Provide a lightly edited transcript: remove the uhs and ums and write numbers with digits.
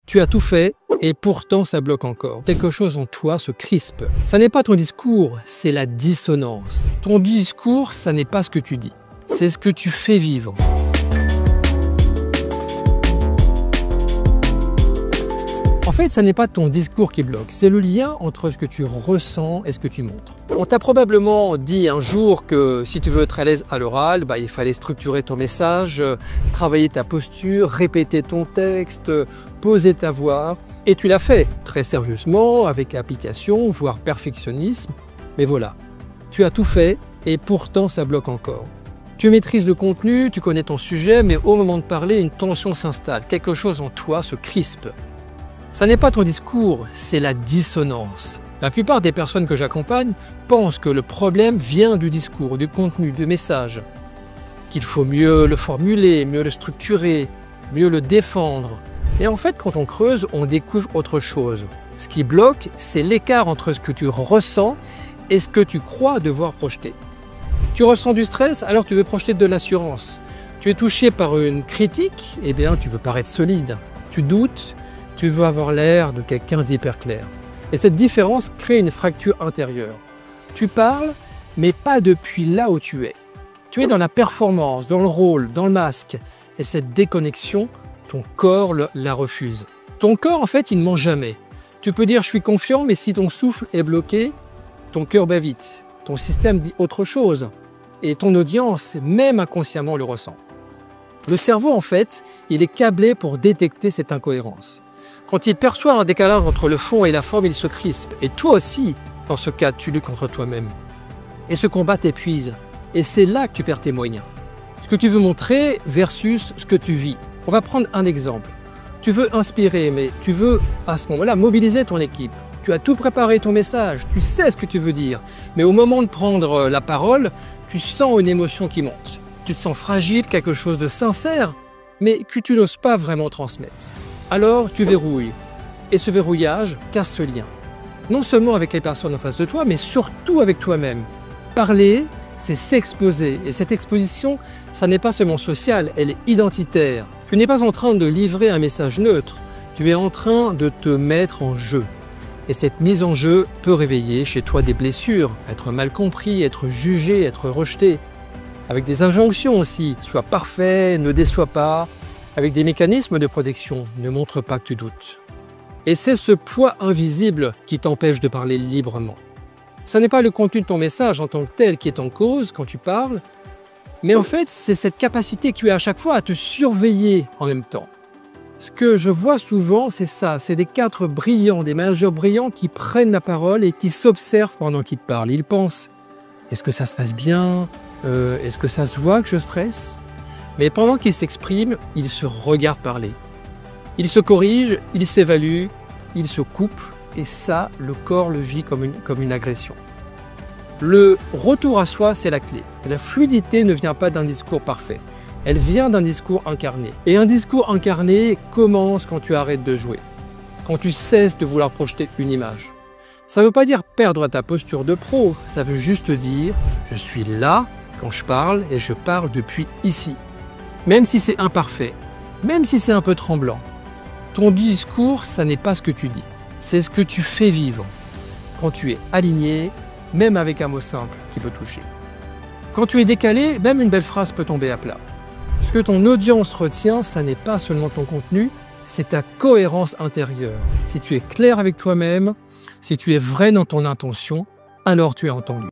Tu as tout fait et pourtant ça bloque encore. Quelque chose en toi se crispe. Ça n'est pas ton discours, c'est la dissonance. Ton discours, ça n'est pas ce que tu dis, c'est ce que tu fais vivre. En fait, ça n'est pas ton discours qui bloque, c'est le lien entre ce que tu ressens et ce que tu montres. On t'a probablement dit un jour que si tu veux être à l'aise à l'oral, il fallait structurer ton message, travailler ta posture, répéter ton texte, poser ta voix. Et tu l'as fait très sérieusement, avec application, voire perfectionnisme. Mais voilà, tu as tout fait et pourtant ça bloque encore. Tu maîtrises le contenu, tu connais ton sujet, mais au moment de parler, une tension s'installe. Quelque chose en toi se crispe. Ça n'est pas ton discours, c'est la dissonance. La plupart des personnes que j'accompagne pensent que le problème vient du discours, du contenu, du message. Qu'il faut mieux le formuler, mieux le structurer, mieux le défendre. Et en fait, quand on creuse, on découvre autre chose. Ce qui bloque, c'est l'écart entre ce que tu ressens et ce que tu crois devoir projeter. Tu ressens du stress, alors tu veux projeter de l'assurance. Tu es touché par une critique, eh bien tu veux paraître solide. Tu doutes, tu veux avoir l'air de quelqu'un d'hyper clair. Et cette différence crée une fracture intérieure. Tu parles, mais pas depuis là où tu es. Tu es dans la performance, dans le rôle, dans le masque. Et cette déconnexion, ton corps la refuse. Ton corps, en fait, il ne ment jamais. Tu peux dire « je suis confiant », mais si ton souffle est bloqué, ton cœur bat vite. Ton système dit autre chose. Et ton audience, même inconsciemment, le ressent. Le cerveau, en fait, il est câblé pour détecter cette incohérence. Quand il perçoit un décalage entre le fond et la forme, il se crispe. Et toi aussi, dans ce cas, tu luttes contre toi-même. Et ce combat t'épuise. Et c'est là que tu perds tes moyens. Ce que tu veux montrer versus ce que tu vis. On va prendre un exemple. Tu veux inspirer, mais tu veux, à ce moment-là, mobiliser ton équipe. Tu as tout préparé ton message, tu sais ce que tu veux dire. Mais au moment de prendre la parole, tu sens une émotion qui monte. Tu te sens fragile, quelque chose de sincère, mais que tu n'oses pas vraiment transmettre. Alors, tu verrouilles. Et ce verrouillage casse ce lien. Non seulement avec les personnes en face de toi, mais surtout avec toi-même. Parler, c'est s'exposer. Et cette exposition, ça n'est pas seulement social, elle est identitaire. Tu n'es pas en train de livrer un message neutre. Tu es en train de te mettre en jeu. Et cette mise en jeu peut réveiller chez toi des blessures, être mal compris, être jugé, être rejeté. Avec des injonctions aussi, sois parfait, ne déçois pas. Avec des mécanismes de protection, ne montre pas que tu doutes. Et c'est ce poids invisible qui t'empêche de parler librement. Ce n'est pas le contenu de ton message en tant que tel qui est en cause quand tu parles, mais en fait, c'est cette capacité que tu as à chaque fois à te surveiller en même temps. Ce que je vois souvent, c'est ça, c'est des cadres brillants, des managers brillants qui prennent la parole et qui s'observent pendant qu'ils te parlent. Ils pensent, est-ce que ça se passe bien? Est-ce que ça se voit que je stresse? Mais pendant qu'ils s'expriment, ils se regardent parler. Ils se corrigent, ils s'évaluent, ils se coupent, et ça, le corps le vit comme une agression. Le retour à soi, c'est la clé. La fluidité ne vient pas d'un discours parfait. Elle vient d'un discours incarné. Et un discours incarné commence quand tu arrêtes de jouer, quand tu cesses de vouloir projeter une image. Ça ne veut pas dire perdre ta posture de pro, ça veut juste dire « je suis là quand je parle et je parle depuis ici ». Même si c'est imparfait, même si c'est un peu tremblant, ton discours, ça n'est pas ce que tu dis, c'est ce que tu fais vivre. Quand tu es aligné, même avec un mot simple qui peut toucher. Quand tu es décalé, même une belle phrase peut tomber à plat. Ce que ton audience retient, ça n'est pas seulement ton contenu, c'est ta cohérence intérieure. Si tu es clair avec toi-même, si tu es vrai dans ton intention, alors tu es entendu.